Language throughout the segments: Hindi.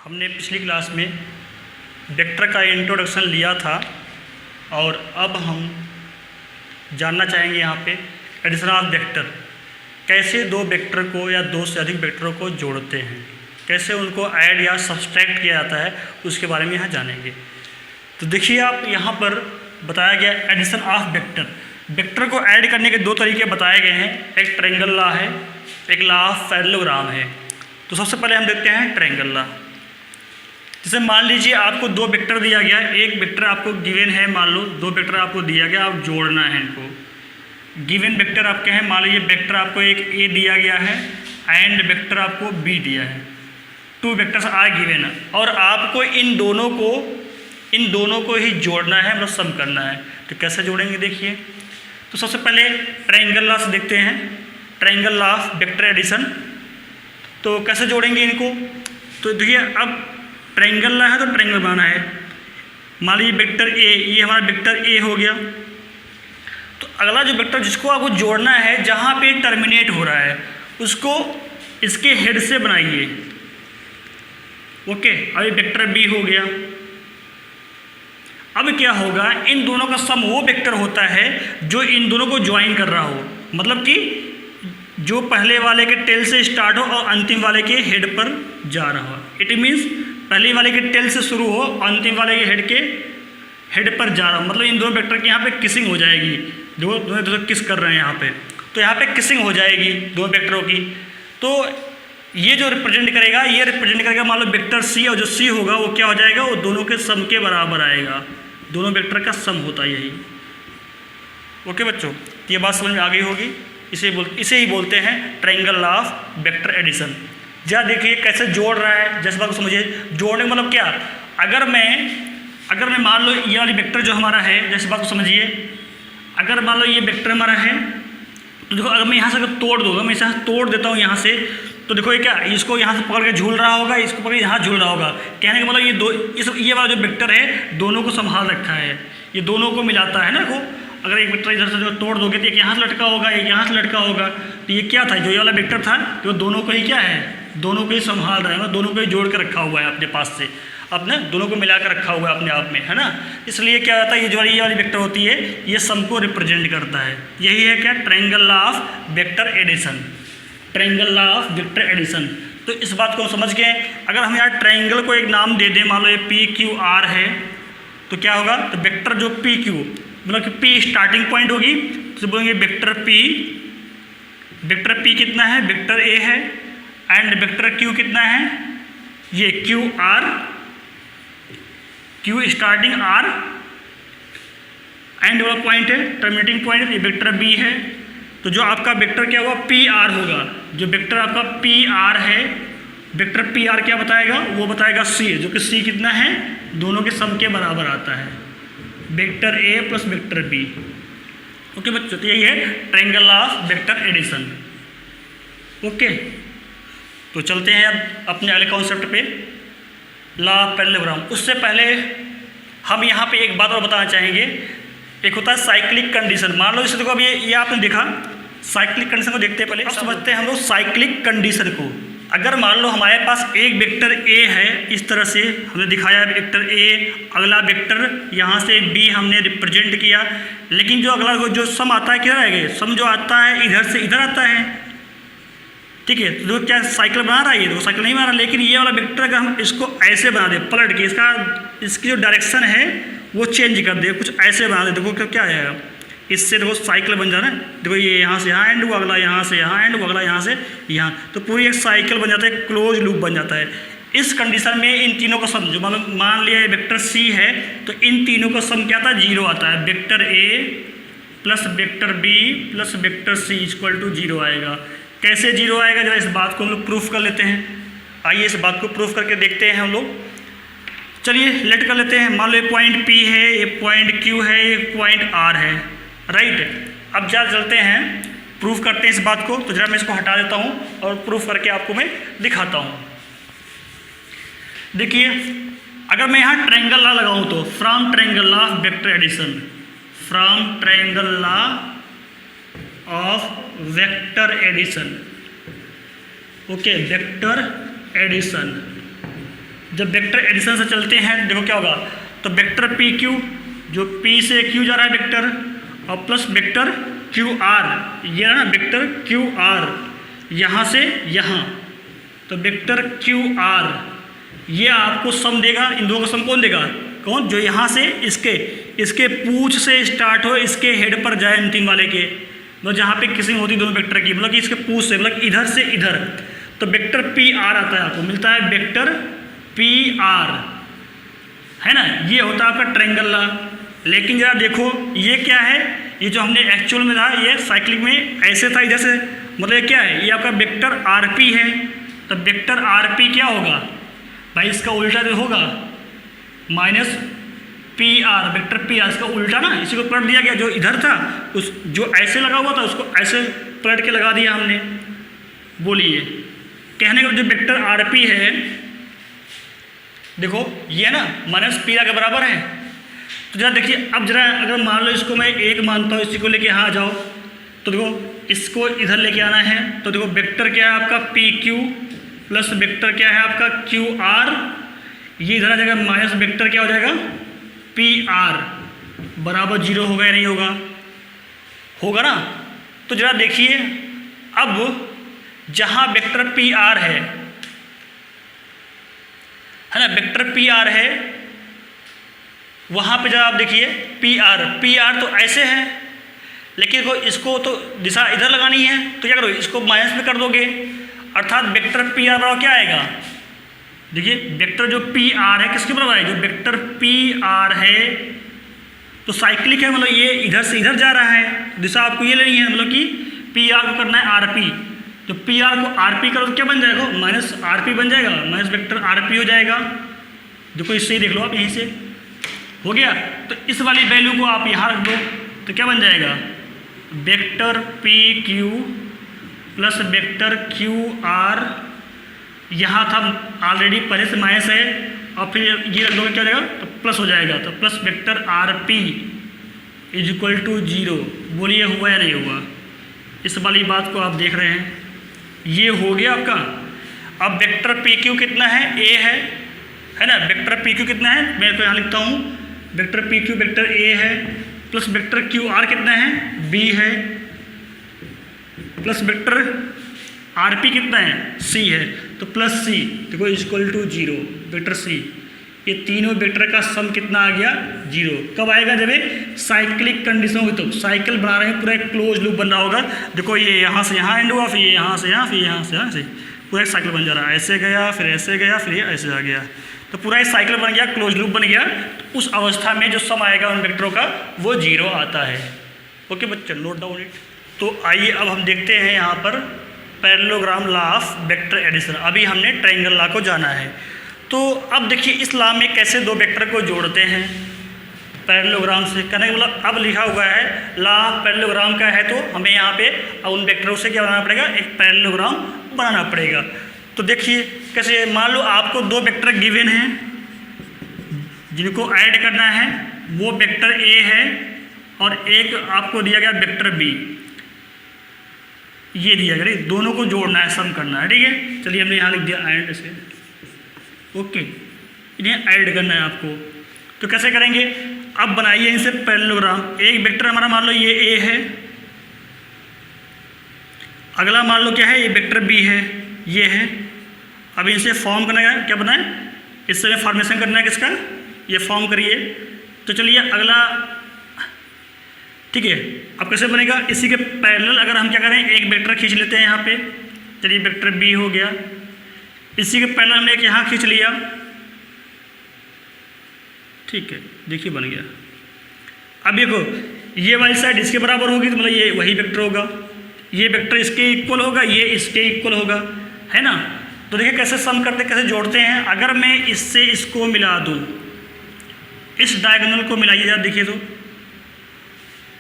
हमने पिछली क्लास में वेक्टर का इंट्रोडक्शन लिया था और अब हम जानना चाहेंगे यहाँ पे एडिशन ऑफ वेक्टर, कैसे दो वेक्टर को या दो से अधिक वेक्टरों को जोड़ते हैं, कैसे उनको ऐड या सब्सट्रैक्ट किया जाता है, उसके बारे में यहाँ जानेंगे। तो देखिए आप यहाँ पर बताया गया एडिशन ऑफ वेक्टर। वेक्टर को ऐड करने के दो तरीके बताए गए हैं, एक ट्रायंगल लॉ है, एक लॉ ऑफ पैरेललोग्राम है। तो सबसे पहले हम देखते हैं ट्रायंगल लॉ। जैसे मान लीजिए आपको दो वेक्टर दिया गया, एक वेक्टर आपको गिवन है, मान लो दो वेक्टर आपको दिया गया, आप जोड़ना है इनको। गिवन वेक्टर आपके हैं, मान लीजिए वेक्टर आपको एक ए दिया गया है एंड वेक्टर आपको बी दिया है। टू वेक्टर्स आर गिवन और आपको इन दोनों को ही जोड़ना है, मतलब सम करना है। तो कैसे जोड़ेंगे देखिए। तो सबसे पहले ट्रायंगल लॉ से देखते हैं, triangle law of vector addition. तो कैसे जोड़ेंगे इनको, तो देखिए अब ट्रायंगल लॉ है तो ट्रायंगल बनाना है। मान लीजिए वेक्टर ए, ये हमारा वेक्टर ए हो गया। तो अगला जो वेक्टर जिसको आपको जोड़ना है, जहाँ पे टर्मिनेट हो रहा है, उसको इसके हेड से बनाइए। ओके, अभी वेक्टर बी हो गया। अब क्या होगा, इन दोनों का सम वो वेक्टर होता है जो इन दोनों को ज्वाइन कर रहा हो, मतलब कि जो पहले वाले के टेल से स्टार्ट हो और अंतिम वाले के हेड पर जा रहा हो। इट मीन्स पहले वाले के टेल से शुरू हो, अंतिम वाले के हेड पर जा रहा हो, मतलब इन दोनों वेक्टर की यहाँ पे किसिंग हो जाएगी। दोनों किस कर रहे हैं यहाँ पे, तो यहाँ पे किसिंग हो जाएगी दोनों वेक्टरों की। तो ये जो रिप्रेजेंट करेगा, ये रिप्रेजेंट करेगा मान लो वेक्टर सी, और जो सी होगा वो क्या हो जाएगा, वो दोनों के सम के बराबर आएगा। दोनों वेक्टर का सम होता है यही। ओके बच्चों, ये बात समझ में आ गई होगी। इसे ही बोलते हैं triangle law of vector addition. जरा देखिए कैसे जोड़ रहा है, जैसे बात को समझिए। जोड़ने का मतलब क्या, अगर मैं मान लो ये वाली वेक्टर जो हमारा है, जैसे बात को समझिए, अगर मान लो ये वेक्टर हमारा है, तो देखो अगर मैं यहाँ से अगर तोड़ दूँगा, मैं यहाँ तोड़ देता हूँ यहाँ से, तो देखो ये क्या, इसको यहाँ से पकड़ के झूल रहा होगा, इसको पकड़ के यहाँ झूल रहा होगा। कहने का मतलब ये वाला जो वेक्टर है दोनों को संभाल रखा है, ये दोनों को मिलाता है ना। देखो अगर एक वेक्टर इधर से जो तोड़ दोगे तो एक यहाँ से लटका होगा, एक यहाँ से लटका होगा। तो ये क्या था, जो ये वाला वेक्टर था, तो दोनों को ही क्या है, दोनों को ही संभाल रहा है, मतलब दोनों को ही जोड़ कर रखा हुआ है अपने पास से, अपने दोनों को मिला कर रखा हुआ है अपने आप में, है ना। इसलिए क्या होता है, ये जो ये वाली वेक्टर होती है, ये सम को रिप्रेजेंट करता है। यही है क्या, triangle law of vector addition. Triangle law of vector addition. तो इस बात को समझ गए। अगर हम यहाँ ट्रायंगल को एक नाम दे दें, मान लो ये पी क्यू आर है, तो क्या होगा, तो वेक्टर जो पी क्यू, मतलब कि पी स्टार्टिंग पॉइंट होगी, तो बोलेंगे वेक्टर पी कितना है, वेक्टर ए है, एंड वेक्टर क्यू कितना है, ये क्यू स्टार्टिंग आर, एंड वाला पॉइंट है टर्मिनेटिंग पॉइंट, ये वेक्टर बी है। तो जो आपका वेक्टर क्या होगा, पी आर होगा। जो वेक्टर आपका पी आर है, वेक्टर पी आर क्या बताएगा, वो बताएगा सी, जो कि सी कितना है, दोनों के सम के बराबर आता है, vector A plus vector B. Okay बच्चों, तो यही है triangle law of vector addition. Okay, तो चलते हैं अब अपने अगले कॉन्सेप्ट पे, लॉ ऑफ पैरेललोग्राम। उससे पहले हम यहाँ पे एक बात और बताना चाहेंगे। एक होता है साइक्लिक कंडीशन। मान लो इसे देखो, अब ये आपने देखा, साइक्लिक कंडीशन को देखते हैं पहले। अब समझते हैं हम लोग साइक्लिक कंडीशन को। अगर मान लो हमारे पास एक वेक्टर ए है, इस तरह से हमने दिखाया वेक्टर ए, अगला वेक्टर यहाँ से बी हमने रिप्रेजेंट किया, लेकिन जो अगला जो सम आता है, क्या आएगा, सम जो आता है इधर से इधर आता है, ठीक है। तो क्या साइकिल बना रहा है, ये देखो साइकिल नहीं बना रहा। लेकिन ये वाला वेक्टर अगर हम इसको ऐसे बना दें, पलट के इसकी जो डायरेक्शन है वो चेंज कर दे, कुछ ऐसे बना दे, देखो क्या आएगा, इससे देखो साइकिल बन जाना है। देखो ये यहाँ से यहाँ एंड हुआ, अगला यहाँ से यहाँ एंड हुआ, अगला यहाँ से यहाँ, तो पूरी एक साइकिल बन जाता है, क्लोज लूप बन जाता है। इस कंडीशन में इन तीनों का सम, जो मान लिया वेक्टर सी है, तो इन तीनों का सम क्या आता है, जीरो आता है। Vector A plus vector B plus vector C equal to zero आएगा। कैसे जीरो आएगा, जरा इस बात को हम लोग प्रूफ कर लेते हैं। आइए इस बात को प्रूफ करके देखते हैं हम लोग। चलिए लेट कर लेते हैं। मान लो ये पॉइंट पी है, ये पॉइंट क्यू है, ये पॉइंट आर है, राइट। अब जरा चलते हैं प्रूफ करते हैं इस बात को। तो जरा मैं इसको हटा देता हूँ और प्रूफ करके आपको मैं दिखाता हूँ। देखिए अगर मैं यहाँ ट्रायंगल लॉ लगाऊँ, तो from triangle law of vector addition, from triangle law of vector addition, okay, vector addition. जब वेक्टर एडिशन से चलते हैं देखो क्या होगा, तो वेक्टर पी क्यू, जो पी से क्यू जा रहा है वेक्टर, और प्लस वेक्टर क्यू आर, ये है ना वेक्टर क्यू आर यहाँ से यहाँ, तो वेक्टर क्यू आर ये आपको सम देगा। इन दोनों का सम कौन देगा? कौन? जो यहाँ से इसके पूंछ से स्टार्ट हो, इसके हेड पर जाए अंतिम वाले के, मतलब जहाँ पे किसिंग होती दोनों वेक्टर की, मतलब कि इसके पूंछ से, मतलब इधर से इधर, तो वेक्टर पी आर आता है, आपको मिलता है वेक्टर पी आर, है ना। ये होता है आपका ट्रायंगल ला। लेकिन जरा देखो ये क्या है, ये जो हमने एक्चुअल में था, ये साइक्लिक में ऐसे था इधर से, मतलब ये क्या है, ये आपका वेक्टर आर पी है। तो वेक्टर आर पी क्या होगा भाई, इसका उल्टा जो होगा minus P R, vector P are, इसका उल्टा ना, इसी को पलट दिया गया, जो इधर था उस जो ऐसे लगा हुआ था उसको ऐसे पलट के लगा दिया हमने। बोलिए कहने का जो वेक्टर आर पी है, देखो ये ना माइनस पी आर के बराबर है। तो जरा देखिए, अब जरा अगर मान लो इसको मैं एक मानता हूँ, इसी को लेके यहाँ आ जाओ, तो देखो इसको इधर लेके आना है, तो देखो वेक्टर क्या है आपका पी क्यू प्लस वेक्टर क्या है आपका क्यू आर, ये इधर आ जाएगा माइनस वेक्टर क्या हो जाएगा पी आर, बराबर 0 होगा या नहीं होगा? होगा ना। तो जरा देखिए, अब जहाँ वेक्टर पी आर है ना, वेक्टर पी आर है, वहाँ पे जरा आप देखिए पी आर तो ऐसे है, लेकिन देखो इसको तो दिशा इधर लगानी है, तो क्या करो इसको माइनस में कर दोगे, अर्थात वेक्टर पी आर बराबर क्या आएगा? देखिए वेक्टर जो पी आर है किसके बराबर है? जो वेक्टर पी आर है तो साइक्लिक है, मतलब ये इधर से इधर जा रहा है, दिशा आपको ये लेनी है, मतलब कि पी आर को करना है आर पी, तो पी आर को आर पी करो तो क्या बन जाएगा? माइनस आर पी बन जाएगा, माइनस वेक्टर आर पी हो जाएगा। देखो इससे ही देख लो आप, यहीं से हो गया। तो इस वाली वैल्यू को आप यहाँ रख दो, तो क्या बन जाएगा? Vector P Q plus vector Q R, यहाँ था ऑलरेडी पहले से माइनस है, और फिर ये रख दोगे क्या हो जाएगा? तो प्लस हो जाएगा, तो plus vector R P is equal to 0। बोलिए हुआ या नहीं हुआ? इस वाली बात को आप देख रहे हैं, ये हो गया आपका। अब वेक्टर पी क्यू कितना है? ए है ना। वेक्टर पी क्यू कितना है? मैं तो यहाँ लिखता हूँ, vector P Q vector A है, प्लस वेक्टर क्यू आर कितना है? बी है, प्लस वेक्टर आर पी कितना है? सी है, तो प्लस सी, देखो इक्वल टू 0, वेक्टर सी। ये तीनों वेक्टर का सम कितना आ गया? 0। कब आएगा? जब ये साइक्लिक कंडीशन होगी, तो साइकिल बना रहे हैं, पूरा एक क्लोज लूप बन रहा होगा। देखो ये यहाँ से यहाँ एंड हुआ, फिर ये यहाँ से यहाँ, फिर यहाँ से यहाँ से, पूरा एक साइकिल बन जा रहा है, ऐसे गया, फिर ऐसे गया, फिर ये ऐसे आ गया, तो पूरा एक साइकिल बन गया, क्लोज लूप बन गया। तो उस अवस्था में जो सम आएगा उन वेक्टरों का वो 0 आता है। ओके बच्चे, नोट डाउन इट। तो आइए अब हम देखते हैं यहाँ पर parallelogram law of vector addition. अभी हमने ट्रायंगल लॉ को जाना है, तो अब देखिए इस लॉ में कैसे दो वेक्टर को जोड़ते हैं पैरेललोग्राम से। कहने का मतलब अब लिखा हुआ है लॉ ऑफ पैरेललोग्राम का है, तो हमें यहाँ पे उन वेक्टरों से क्या बनाना पड़ेगा? एक पैरेललोग्राम बनाना पड़ेगा। तो देखिए कैसे, मान लो आपको दो वेक्टर गिवन हैं जिनको ऐड करना है, वो वेक्टर ए है और एक आपको दिया गया वेक्टर बी, ये दिया गया, दोनों को जोड़ना है, सम करना है, ठीक है। चलिए हमने यहाँ लिख दिया ऐड से, ओके, इन्हें ऐड करना है आपको। तो कैसे करेंगे? अब बनाइए इनसे पैरेललोग्राम। एक वेक्टर हमारा मान लो ये ए है, अगला मान लो क्या है, ये वेक्टर बी है, ये है। अब इनसे फॉर्म करना है, क्या बनाए? इससे फॉर्मेशन करना है किसका? ये फॉर्म करिए। तो चलिए अगला, ठीक है, अब कैसे बनेगा? इसी के पैरेलल अगर हम क्या करें, एक वेक्टर खींच लेते हैं यहाँ पे, चलिए वेक्टर बी हो गया, इसी के पैरेलल हमने एक यहाँ खींच लिया, ठीक है, देखिए बन गया। अब देखो ये वाली साइड इसके बराबर होगी, तो मतलब ये वही वेक्टर होगा, ये वेक्टर इसके इक्वल होगा, ये इसके इक्वल होगा, है ना। तो देखिए कैसे सम करते, कैसे जोड़ते हैं। अगर मैं इससे इसको मिला दूँ, इस डायगोनल को मिलाइए यार, देखिए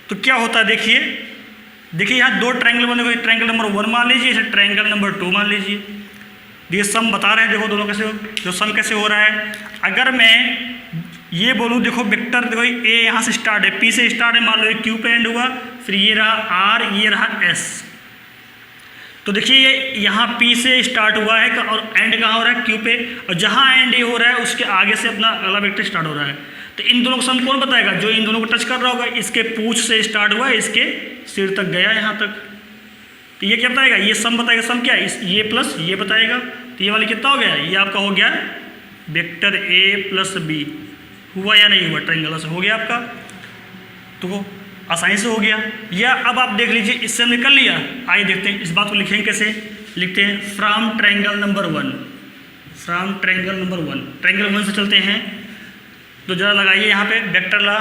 तो क्या होता है? देखिए यहाँ दो ट्रायंगल बने हुए, ट्रायंगल नंबर 1 मान लीजिए, इसे ट्रायंगल नंबर 2 मान लीजिए। ये सम बता रहे हैं, देखो दोनों कैसे, जो सम कैसे हो रहा है। अगर मैं ये बोलूँ, देखो वेक्टर, देखो ए यहाँ से स्टार्ट है, पी से स्टार्ट है, मान लो ये क्यू पे एंड हुआ, फिर ये रहा आर, ये रहा एस। तो देखिए यहाँ P से स्टार्ट हुआ है और एंड कहाँ हो रहा है Q पे, और जहाँ एंड ए हो रहा है उसके आगे से अपना अगला वेक्टर स्टार्ट हो रहा है। तो इन दोनों का सम कौन बताएगा? जो इन दोनों को टच कर रहा होगा, इसके पूंछ से स्टार्ट हुआ है, इसके सिर तक गया यहाँ तक। तो ये क्या बताएगा? ये सम बताएगा। सम क्या है? ये प्लस ये बताएगा। तो ये वाली कितना हो गया? ये आपका हो गया वेक्टर ए प्लस बी। हुआ या नहीं हुआ? ट्रायंगल से हो गया आपका, तो आसानी से हो गया। या अब आप देख लीजिए, इससे हमने कर लिया। आइए देखते हैं इस बात को लिखेंगे कैसे। लिखते हैं from triangle number 1, from triangle number 1। Triangle 1 से चलते हैं, तो जरा लगाइए यहाँ पे वेक्टर ला,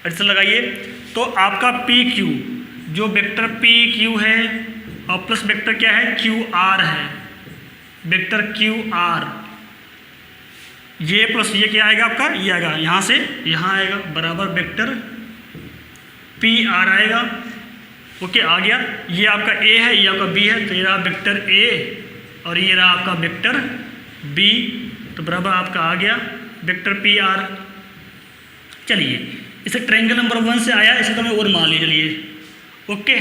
एडिशन लगाइए। तो आपका पी क्यू, जो वेक्टर पी क्यू है और प्लस वेक्टर क्या है? क्यू आर है, वेक्टर क्यू आर। ये प्लस ये क्या आएगा आपका? ये आएगा यहाँ से यहाँ आएगा, बराबर वेक्टर पी आर आएगा। ओके, आ गया। ये आपका ए है, ये आपका बी है, तो ये रहा वेक्टर ए और ये रहा आपका वेक्टर बी। तो बराबर आपका आ गया वेक्टर पी आर। चलिए, इसे ट्रायंगल नंबर 1 से आया, इसे तो मैं और मान लीजिए। चलिए ओके,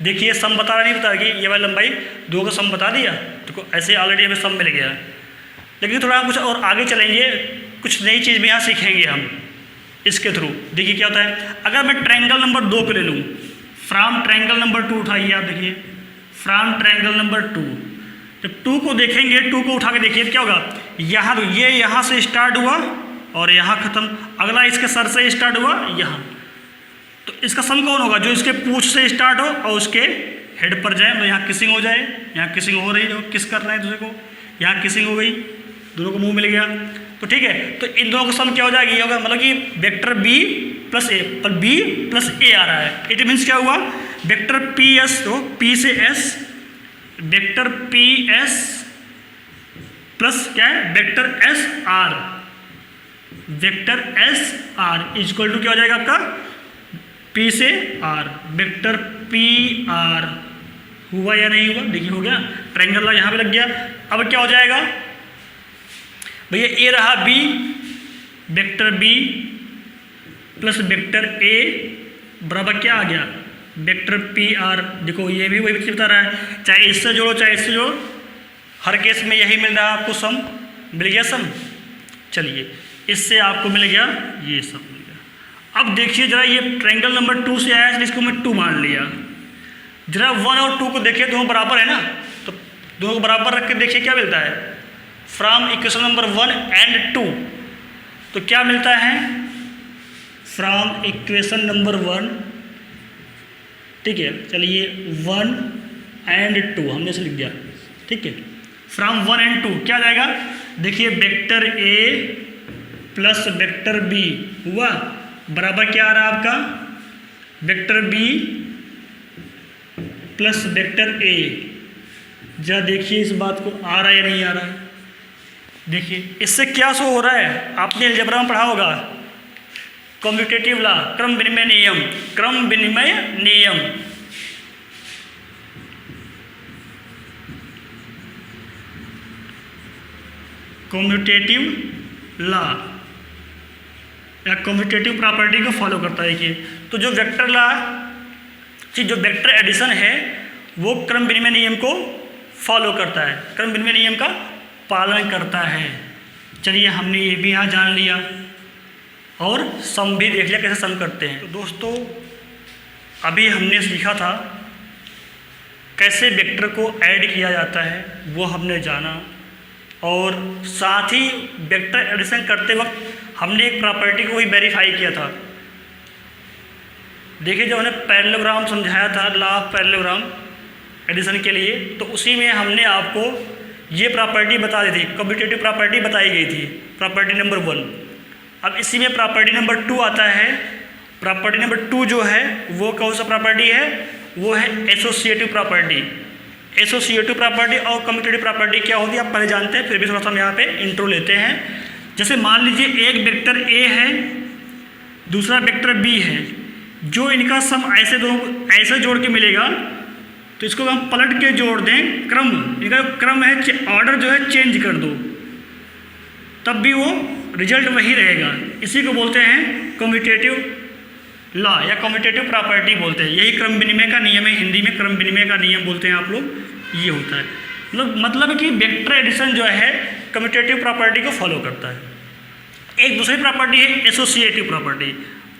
देखिए सम बता रहा नहीं बता रहा, ये वाली लंबाई 2 का सम बता दिया, तो ऐसे ऑलरेडी हमें सम मिल गया। लेकिन थोड़ा कुछ और आगे चलेंगे, कुछ नई चीज़ भी यहाँ सीखेंगे हम इसके थ्रू। देखिए क्या होता है, अगर मैं ट्रायंगल नंबर 2 को ले लूँ, फ्रॉम ट्रायंगल नंबर 2 उठाइए आप, देखिए फ्रॉम ट्रायंगल नंबर 2। जब 2 को देखेंगे, 2 को उठा के देखिए तो क्या होगा? यहाँ ये यहाँ से स्टार्ट हुआ और यहाँ ख़त्म, अगला इसके सर से स्टार्ट हुआ यहाँ। तो इसका सम कौन होगा? जो इसके पूंछ से स्टार्ट हो और उसके हेड पर जाए, तो यहाँ किसिंग हो जाए, यहाँ किसिंग हो रही है, किस कर रहे हैं दूसरे को, यहाँ किसिंग हो गई, दोनों को मुंह मिल गया। तो ठीक है, तो इन दोनों का सम क्या हो जाएगी? ये होगा मतलब कि वेक्टर बी प्लस ए, पर बी प्लस ए आ रहा है। इट मीन्स क्या हुआ? वेक्टर पी एस, तो पी से S, vector P S plus क्या है? Vector S R, vector S R equal to क्या हो जाएगा आपका? पी से आर, वेक्टर पी आर। हुआ या नहीं हुआ? देखिए हो गया, ट्रायंगल यहाँ पे लग गया। अब क्या हो जाएगा भैया? ए रहा B, vector B plus vector A बराबर क्या आ गया? Vector P R. देखो ये भी वही बता रहा है, चाहे इससे जोड़ो चाहे इससे जोड़ो, हर केस में यही मिल रहा है आपको, सम मिल गया सम। चलिए, इससे आपको मिल गया ये सम मिल गया। अब देखिए जरा, ये ट्रायंगल नंबर 2 से आया, इसको मैं 2 मान लिया। जरा 1 और 2 को देखिए, दोनों बराबर है ना, तो दोनों को बराबर रख के देखिए क्या मिलता है। फ्रॉम इक्वेशन नंबर 1 एंड 2, तो क्या मिलता है? फ्रॉम इक्वेशन नंबर 1, ठीक है, चलिए 1 एंड 2 हमने इसे लिख दिया, ठीक है। फ्रॉम 1 एंड 2 क्या जाएगा? देखिए vector A plus vector B हुआ, बराबर क्या आ रहा है आपका? Vector B plus vector A. जरा देखिए इस बात को, आ रहा है या नहीं आ रहा है? देखिए इससे क्या शो हो रहा है, आपने अलजेब्रा में पढ़ा होगा, कम्यूटेटिव लॉ, क्रम विनिमय नियम, क्रम विनिमय नियम। कम्यूटेटिव लॉ या कम्यूटेटिव प्रॉपर्टी को फॉलो करता है ये। तो जो वेक्टर लॉ, जो वेक्टर एडिशन है, वो क्रम विनिमय नियम को फॉलो करता है, क्रम विनिमय नियम का पालन करता है। चलिए हमने ये भी यहाँ जान लिया और सम भी देख लिया कैसे सम करते हैं। तो दोस्तों अभी हमने सीखा था कैसे वेक्टर को ऐड किया जाता है, वो हमने जाना, और साथ ही वेक्टर एडिशन करते वक्त हमने एक प्रॉपर्टी को भी वेरीफाई किया था। देखिए जब हमने पैरेललोग्राम समझाया था, लॉ ऑफ पैरेललोग्राम एडिशन के लिए, तो उसी में हमने आपको ये प्रॉपर्टी बता दी थी, कम्यूटेटिव प्रॉपर्टी बताई गई थी, प्रॉपर्टी नंबर 1। अब इसी में प्रॉपर्टी नंबर 2 आता है। प्रॉपर्टी नंबर 2 जो है वो कौन सा प्रॉपर्टी है? वो है एसोसिएटिव प्रॉपर्टी। एसोसिएटिव प्रॉपर्टी और कम्यूटेटिव प्रॉपर्टी क्या होती है आप पहले जानते हैं, फिर भी थोड़ा सा हम यहाँ पे इंट्रो लेते हैं। जैसे मान लीजिए एक वेक्टर ए है, दूसरा वेक्टर बी है, जो इनका सम ऐसे दोनों ऐसे जोड़ के मिलेगा, तो इसको हम पलट के जोड़ दें, क्रम, इनका जो क्रम है ऑर्डर जो है चेंज कर दो, तब भी वो रिजल्ट वही रहेगा। इसी को बोलते हैं कम्यूटेटिव लॉ या कम्यूटेटिव प्रॉपर्टी बोलते हैं। यही क्रम विनिमय का नियम है, हिंदी में क्रम विनिमय का नियम बोलते हैं आप लोग, ये होता है। मतलब कि वेक्टर एडिशन जो है कम्यूटेटिव प्रॉपर्टी को फॉलो करता है। एक दूसरी प्रॉपर्टी है एसोसिएटिव प्रॉपर्टी।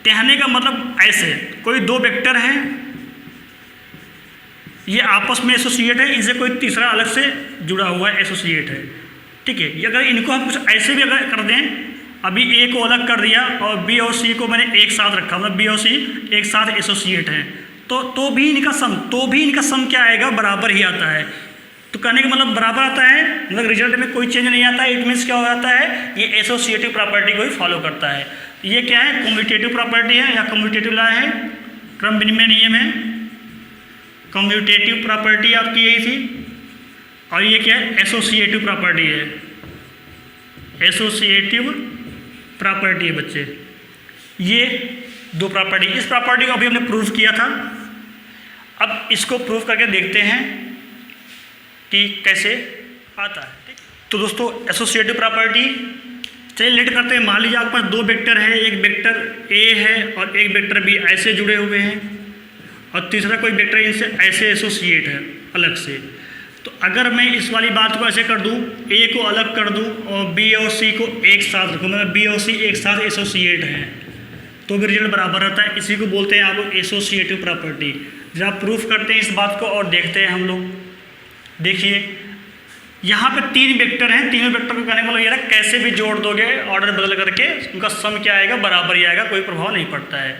कहने का मतलब ऐसे, कोई दो वेक्टर हैं, ये आपस में एसोसिएट है, इनसे कोई तीसरा अलग से जुड़ा हुआ है, एसोसिएट है, ठीक है। ये अगर इनको हम कुछ ऐसे भी अगर कर दें, अभी ए को अलग कर दिया और बी और सी को मैंने एक साथ रखा, मतलब बी और सी एक साथ एसोसिएट हैं, तो भी इनका सम क्या आएगा, बराबर ही आता है। तो कहने का मतलब बराबर आता है, मतलब रिजल्ट में कोई चेंज नहीं आता है। इट मीन्स क्या हो जाता है, ये एसोसिएटिव प्रॉपर्टी को ही फॉलो करता है। ये क्या है, कम्यूटेटिव प्रॉपर्टी है या कम्यूटेटिव लॉ है, क्रम विनिमय नियम है। कम्यूटेटिव प्रॉपर्टी आपकी यही थी, और ये क्या है, एसोसिएटिव प्रॉपर्टी है। एसोसिएटिव प्रॉपर्टी है बच्चे, ये दो प्रॉपर्टी। इस प्रॉपर्टी को अभी हमने प्रूव किया था, अब इसको प्रूव करके देखते हैं कि कैसे आता है, ठीक। तो दोस्तों एसोसिएटिव प्रॉपर्टी, चलिए लेट करते हैं। मान लीजिए आपके पास दो वेक्टर है, एक वेक्टर ए है और एक वेक्टर बी ऐसे जुड़े हुए हैं, और तीसरा कोई वेक्टर इनसे ऐसे एसोसिएट है अलग से। तो अगर मैं इस वाली बात को ऐसे कर दूं, ए को अलग कर दूं और बी और सी को एक साथ रखूं, मतलब बी और सी एक साथ एसोसिएट हैं, तो भी रिजल्ट बराबर रहता है। इसी को बोलते हैं आप लोग एसोसिएटिव प्रॉपर्टी। जब आप प्रूफ करते हैं इस बात को और देखते हैं हम लोग, देखिए यहाँ पे तीन वेक्टर हैं, तीनों वेक्टर को कहने का मतलब ये रहा, कैसे भी जोड़ दोगे ऑर्डर बदल करके उनका सम क्या आएगा, बराबर ही आएगा, कोई प्रभाव नहीं पड़ता है।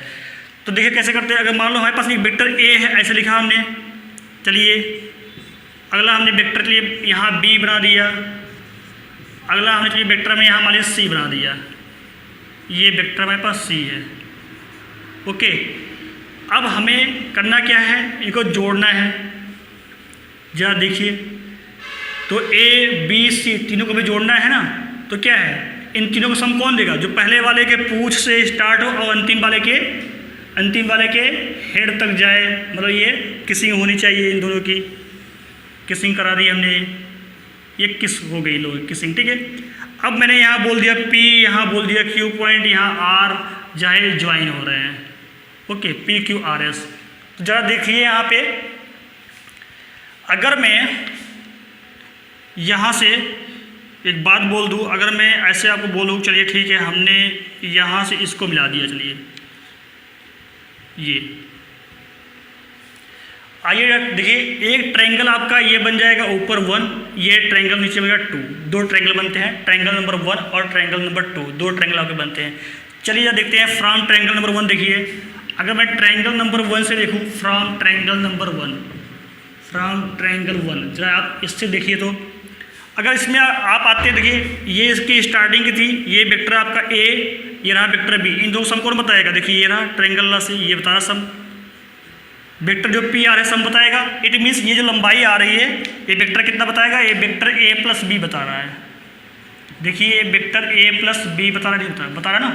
तो देखिए कैसे करते हैं। अगर मान लो हमारे पास एक वेक्टर ए है, ऐसे लिखा हमने, चलिए अगला हमने वेक्टर के लिए यहाँ बी बना दिया, अगला हमने चलिए वेक्टर में यहाँ मान लीजिए सी बना दिया, ये वेक्टर हमारे पास सी है, ओके। अब हमें करना क्या है, इनको जोड़ना है। जरा देखिए, तो ए बी सी तीनों को भी जोड़ना है ना, तो क्या है, इन तीनों को सम कौन देगा, जो पहले वाले के पूंछ से स्टार्ट हो और अंतिम वाले के हेड तक जाए, मतलब ये किसिंग होनी चाहिए, इन दोनों की किसिंग करा दी हमने, ये किस हो गई लो किसिंग, ठीक है। अब मैंने यहाँ बोल दिया P, यहाँ बोल दिया Q पॉइंट, यहाँ R जाए ज्वाइन हो रहे हैं, ओके, PQRS। तो जरा देखिए यहाँ पे, अगर मैं यहाँ से एक बात बोल दूँ, अगर मैं ऐसे आपको बोलूँ, चलिए ठीक है, हमने यहाँ से इसको मिला दिया, चलिए ये आइए देखिए, एक ट्रायंगल आपका ये बन जाएगा ऊपर 1, ये ट्रायंगल नीचे बनेगा 2, दो ट्रायंगल बनते हैं, ट्रायंगल नंबर 1 और ट्रायंगल नंबर 2, दो ट्रायंगल आपके बनते हैं। चलिए देखते हैं फ्रॉम ट्रायंगल नंबर 1। देखिए अगर मैं ट्रायंगल नंबर 1 से देखूँ, फ्रॉम ट्रायंगल नंबर 1, जरा आप इससे देखिए, तो अगर इसमें आप आते हैं, देखिए ये इसकी स्टार्टिंग की थी, ये वेक्टर आपका ए, ये रहा वेक्टर बी, इन दो सम कौन बताएगा, देखिए ये रहा ट्रायंगल से ये बता रहा सम, वेक्टर जो पी आर है सम बताएगा। इट मीन्स ये जो लंबाई आ रही है, ये वेक्टर कितना बताएगा, ये वेक्टर ए प्लस बी बता रहा है। देखिए ये वेक्टर ए प्लस बी बता रहा है ना,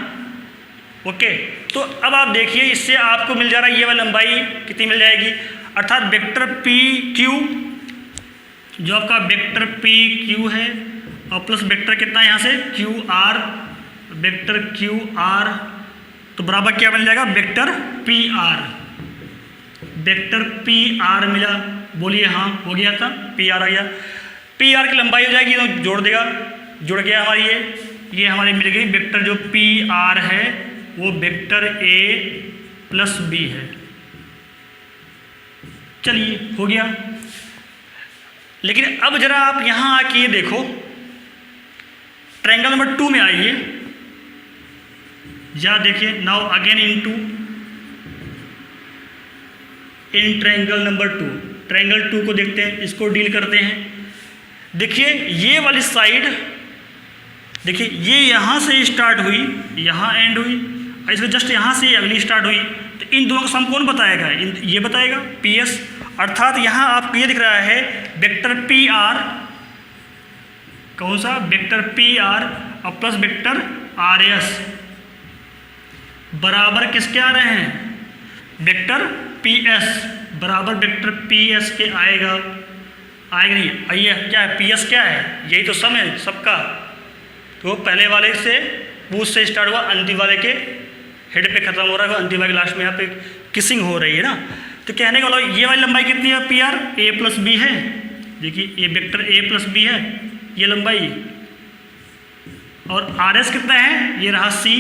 ओके। तो अब आप देखिए, इससे आपको मिल जा रहा है ये वाली लंबाई कितनी मिल जाएगी, अर्थात वेक्टर पी क्यू, जो आपका वेक्टर पी क्यू है, और प्लस वेक्टर कितना है यहाँ से Q R, vector Q R, तो बराबर क्या बन जाएगा, vector P are. Vector P are मिला, बोलिए हाँ, हो गया था, पी आर आ गया। पी आर की लंबाई हो जाएगी, तो जोड़ देगा, जुड़ गया हमारी ये हमारी मिल गई वेक्टर जो पी आर है, वो वेक्टर ए प्लस बी है। चलिए हो गया। लेकिन अब जरा आप यहाँ आके ये देखो, ट्रायंगल नंबर 2 में आइए, या देखिए now again in triangle number 2, triangle 2 को देखते हैं, इसको डील करते हैं। देखिए ये वाली साइड, देखिए ये यहाँ से स्टार्ट हुई, यहाँ एंड हुई, इसमें जस्ट यहाँ से अगली स्टार्ट हुई, तो इन दोनों का सम कौन बताएगा, ये बताएगा PS। अर्थात यहाँ आपको ये दिख रहा है वेक्टर पी आर, कौन सा, वेक्टर पी आर और प्लस वेक्टर आर एस बराबर किसके आ रहे हैं, वेक्टर पी एस बराबर वेक्टर पी एस के आएगा नहीं, आइए क्या है, पी एस क्या है, यही तो सम है सबका। तो पहले वाले से पूछ से स्टार्ट हुआ, अंतिम वाले के हेड पे खत्म हो रहा है, अंतिम वाली लास्ट में यहाँ पे किसिंग हो रही है ना। तो कहने का मतलब ये वाली लंबाई कितनी है पी आर, ए प्लस बी है। देखिए ये वेक्टर ए प्लस बी है ये लंबाई, और आर एस कितना है, ये रहा सी,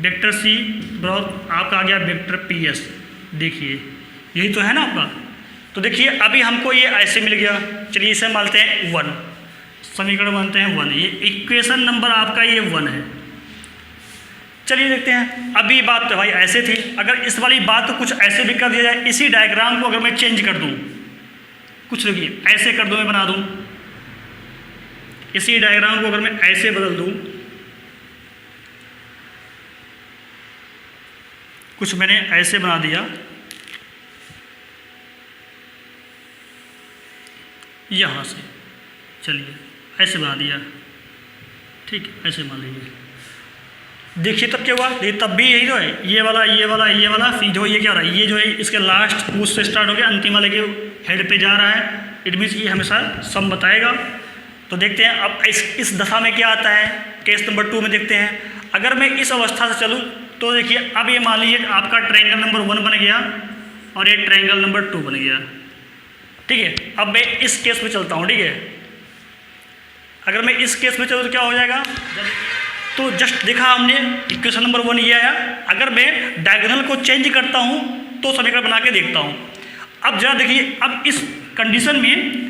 वेक्टर सी बराबर आपका आ गया वेक्टर पी एस। देखिए यही तो है ना आपका। तो देखिए अभी हमको ये ऐसे मिल गया, चलिए इसे मानते हैं 1, समीकरण मानते हैं 1, ये इक्वेशन नंबर आपका ये 1 है। चलिए देखते हैं, अभी बात तो भाई ऐसे थी, अगर इस वाली बात को कुछ ऐसे भी कर दिया जाए, इसी डायग्राम को अगर मैं चेंज कर दूं, कुछ देखिए ऐसे कर दूं, मैं बना दूं, इसी डायग्राम को अगर मैं ऐसे बदल दूं, कुछ मैंने ऐसे बना दिया, यहाँ से चलिए ऐसे बना दिया, ठीक है, ऐसे मान लीजिए। देखिए तब क्या हुआ, देखिए तब भी यही तो है, ये वाला ये वाला ये वाला, फिर जो ये क्या हो रहा है, ये जो है इसके लास्ट पूछ से स्टार्ट हो गया, अंतिम वाले के हेड पे जा रहा है, इट मीन्स ये हमेशा सम बताएगा। तो देखते हैं अब इस दशा में क्या आता है, केस नंबर 2 में देखते हैं। अगर मैं इस अवस्था से चलूँ तो देखिए अब ये मान लीजिए आपका ट्रायंगल नंबर 1 बन गया और ये ट्रायंगल नंबर 2 बन गया, ठीक है। अब मैं इस केस में चलता हूँ, ठीक है। अगर मैं इस केस में चलूँ तो क्या हो जाएगा, तो जस्ट देखा हमने इक्वेशन नंबर 1 ये आया। अगर मैं डायगोनल को चेंज करता हूँ तो समीकरण बना के देखता हूँ। अब जरा देखिए, अब इस कंडीशन में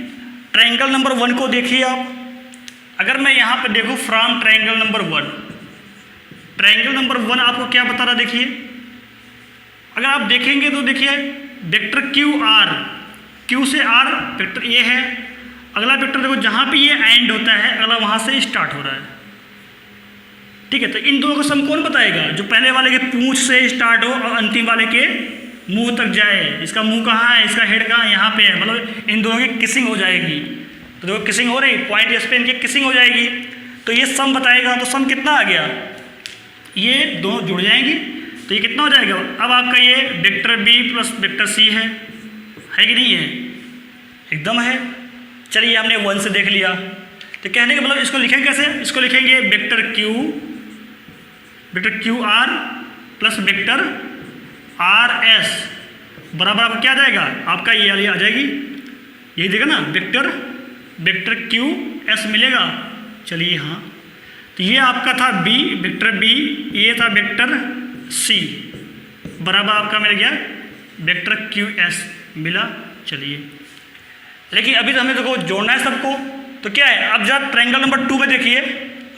ट्रायंगल नंबर 1 को देखिए आप, अगर मैं यहाँ पे देखूँ from triangle number 1, triangle number 1 आपको क्या बता रहा, देखिए अगर आप देखेंगे तो देखिए वेक्टर क्यू आर, क्यू से आर वेक्टर ये है, अगला वेक्टर देखो जहाँ पे ये एंड होता है अगला वहाँ से स्टार्ट हो रहा है, ठीक है। तो इन दोनों का सम कौन बताएगा, जो पहले वाले के पूंछ से स्टार्ट हो और अंतिम वाले के मुंह तक जाए। इसका मुंह कहाँ है, इसका हेड कहाँ है, यहाँ पे है, मतलब इन दोनों की किसिंग हो जाएगी। तो देखो किसिंग हो रही, पॉइंट एस पे इनकी किसिंग हो जाएगी, तो ये सम बताएगा। तो सम कितना आ गया, ये दोनों जुड़ जाएंगी, तो ये कितना हो जाएगा, अब आपका ये vector B plus vector C है कि नहीं है, एकदम है। चलिए हमने 1 से देख लिया, तो कहने का मतलब इसको लिखेंगे कैसे, इसको लिखेंगे vector Q R plus vector R S बराबर आपका क्या आ जाएगा, आपका ये वाली आ जाएगी, यही देखा ना, वेक्टर क्यू एस मिलेगा। चलिए हाँ, तो ये आपका था बी, वेक्टर बी, ये था वेक्टर सी, बराबर आपका मिल गया वेक्टर क्यू एस मिला। चलिए लेकिन अभी तो हमें देखो जोड़ना है सबको, तो क्या है, अब जरा ट्रायंगल नंबर 2 में देखिए,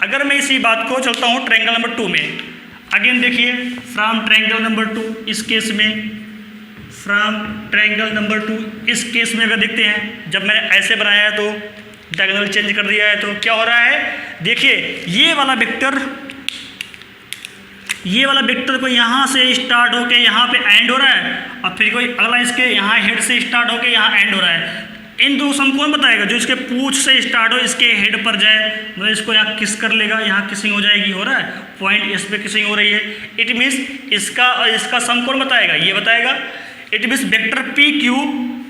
अगर मैं इसी बात को चलता हूँ ट्रायंगल नंबर 2 में, अगेन देखिए फ्रॉम ट्रायंगल नंबर 2, इस केस में फ्रॉम ट्रायंगल नंबर 2, इस केस में अगर देखते हैं, जब मैंने ऐसे बनाया है तो डायगोनल चेंज कर दिया है, तो क्या हो रहा है, देखिए ये वाला वेक्टर को यहाँ से स्टार्ट होके यहाँ पे एंड हो रहा है, और फिर कोई अगला इसके यहाँ हेड से स्टार्ट होके यहाँ एंड हो रहा है। इन दो सम कौन बताएगा, जो इसके पूंछ से स्टार्ट हो इसके हेड पर जाए, मतलब इसको यहाँ किस कर लेगा, यहाँ किसिंग हो जाएगी, हो रहा है पॉइंट इस पे किसिंग हो रही है, इट मीन्स इसका और इसका सम कौन बताएगा, ये बताएगा। It means vector P Q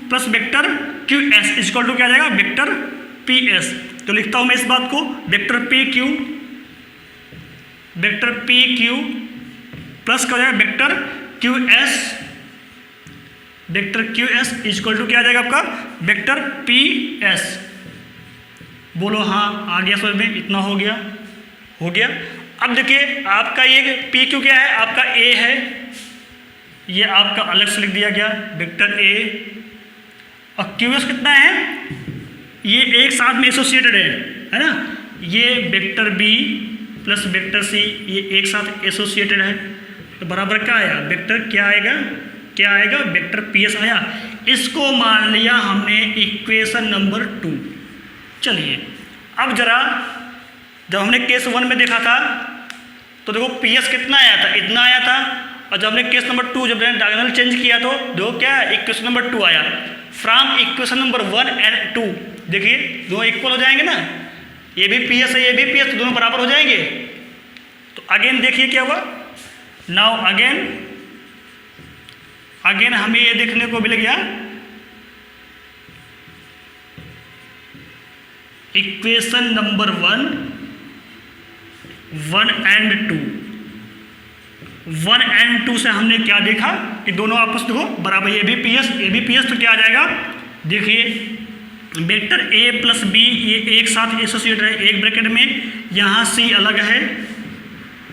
plus vector Q S equal to क्या आ जाएगा, वेक्टर पी एस। तो लिखता हूँ मैं इस बात को, वेक्टर पी क्यू प्लस क्या हो जाएगा, vector Q S equal to क्या आ जाएगा आपका, वेक्टर पी एस। बोलो हाँ, आ गया समझ में, इतना हो गया। अब देखिए आपका ये पी क्यू क्या है, आपका ए है, ये आपका अलग से लिख दिया गया वेक्टर ए, और क्यू एस कितना है, ये एक साथ में एसोसिएटेड है ना, ये vector B plus vector C, ये एक साथ एसोसिएटेड है, तो बराबर क्या आया, वेक्टर क्या आएगा, वेक्टर पी एस आया। इसको मान लिया हमने इक्वेशन नंबर 2। चलिए अब जरा, जब हमने केस 1 में देखा था तो देखो पी एस कितना आया था, इतना आया था, और जब हमने केस नंबर 2 जब मैंने डायगोनल चेंज किया तो देखो क्या इक्वेशन नंबर 2 आया। फ्रॉम इक्वेशन नंबर 1 एंड 2 देखिए दोनों इक्वल हो जाएंगे ना, ये भी पी एस है ये भी पी एस, तो दोनों बराबर हो जाएंगे। तो अगेन देखिए क्या हुआ, नाउ अगेन हमें ये देखने को मिल गया इक्वेशन नंबर 1 एंड 2, 1 and 2 से हमने क्या देखा कि दोनों आपस देखो बराबर, ए बी पी एस, तो क्या आ जाएगा, देखिए वेक्टर ए प्लस बी ये एक साथ एसोसिएट है एक ब्रैकेट में, यहाँ सी अलग है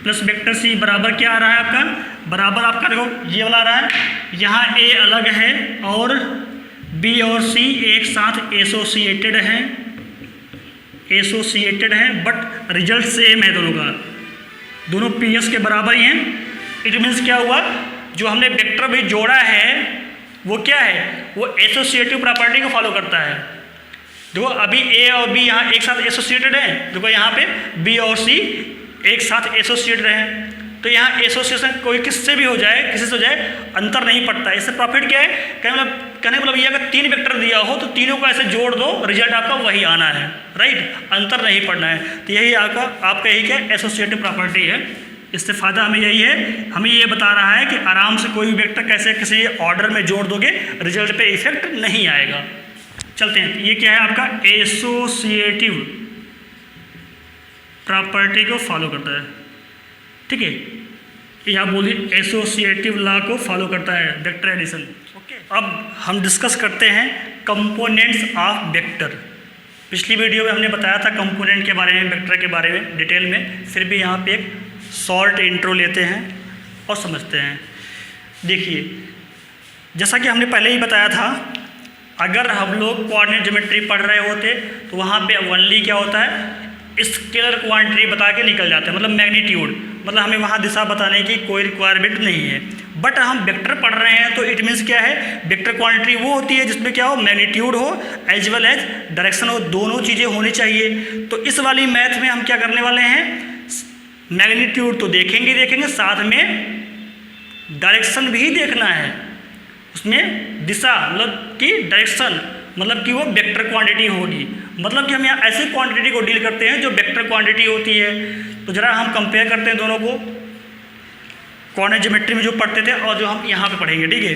प्लस वेक्टर सी बराबर क्या आ रहा है आपका, बराबर आपका देखो ये वाला आ रहा है, यहाँ ए अलग है और बी और सी एक साथ एसोसिएटेड है बट रिजल्ट सेम है दोनों का, दोनों पी एस के बराबर ही हैं। इट मीन्स क्या हुआ, जो हमने वेक्टर भी जोड़ा है वो क्या है, वो एसोसिएटिव प्रॉपर्टी को फॉलो करता है। देखो अभी ए और बी यहाँ एक साथ एसोसिएटेड हैं, देखो यहाँ पे बी और सी एक साथ एसोसिएटेड हैं, तो यहाँ एसोसिएशन कोई किससे भी हो जाए, किसी से हो जाए, अंतर नहीं पड़ता है। इससे प्रॉफिट क्या है, कहने मतलब ये अगर 3 वेक्टर दिया हो तो तीनों को ऐसे जोड़ दो, रिजल्ट आपका वही आना है, राइट, अंतर नहीं पड़ना है। तो यही आपका यही क्या एसोसिएटिव प्रॉपर्टी है। इससे फ़ायदा हमें यही है, हमें ये बता रहा है कि आराम से कोई भी वेक्टर कैसे किसी ऑर्डर में जोड़ दोगे रिजल्ट पे इफेक्ट नहीं आएगा। चलते हैं, ये क्या है आपका एसोसिएटिव प्रॉपर्टी को फॉलो करता है, ठीक है, या बोलिए एसोसिएटिव लॉ को फॉलो करता है वेक्टर एडिशन। ओके, अब हम डिस्कस करते हैं कंपोनेंट्स ऑफ वेक्टर। पिछली वीडियो में हमने बताया था कंपोनेंट के बारे में, वेक्टर के बारे में डिटेल में, फिर भी यहाँ पे एक शॉर्ट इंट्रो लेते हैं और समझते हैं। देखिए जैसा कि हमने पहले ही बताया था, अगर हम लोग कोऑर्डिनेट ज्योमेट्री पढ़ रहे होते तो वहाँ पे ओनली क्या होता है, स्केलर क्वांटिटी बता के निकल जाते हैं, मतलब मैग्नीट्यूड, मतलब हमें वहाँ दिशा बताने की कोई रिक्वायरमेंट नहीं है। बट हम वेक्टर पढ़ रहे हैं तो इट मीन्स क्या है, वेक्टर क्वांटिटी वो होती है जिसमें क्या हो, मैग्नीट्यूड हो एज वेल एज डायरेक्शन हो, दोनों चीज़ें होनी चाहिए। तो इस वाली मैथ में हम क्या करने वाले हैं, मैग्नीट्यूड तो देखेंगे, साथ में डायरेक्शन भी देखना है, उसमें दिशा मतलब कि डायरेक्शन, मतलब कि वो वेक्टर क्वांटिटी होगी, मतलब कि हम यहाँ ऐसी क्वांटिटी को डील करते हैं जो वेक्टर क्वांटिटी होती है। तो जरा हम कंपेयर करते हैं दोनों को, कोऑर्डिनेट ज्योमेट्री में जो पढ़ते थे और जो हम यहाँ पे पढ़ेंगे, ठीक है।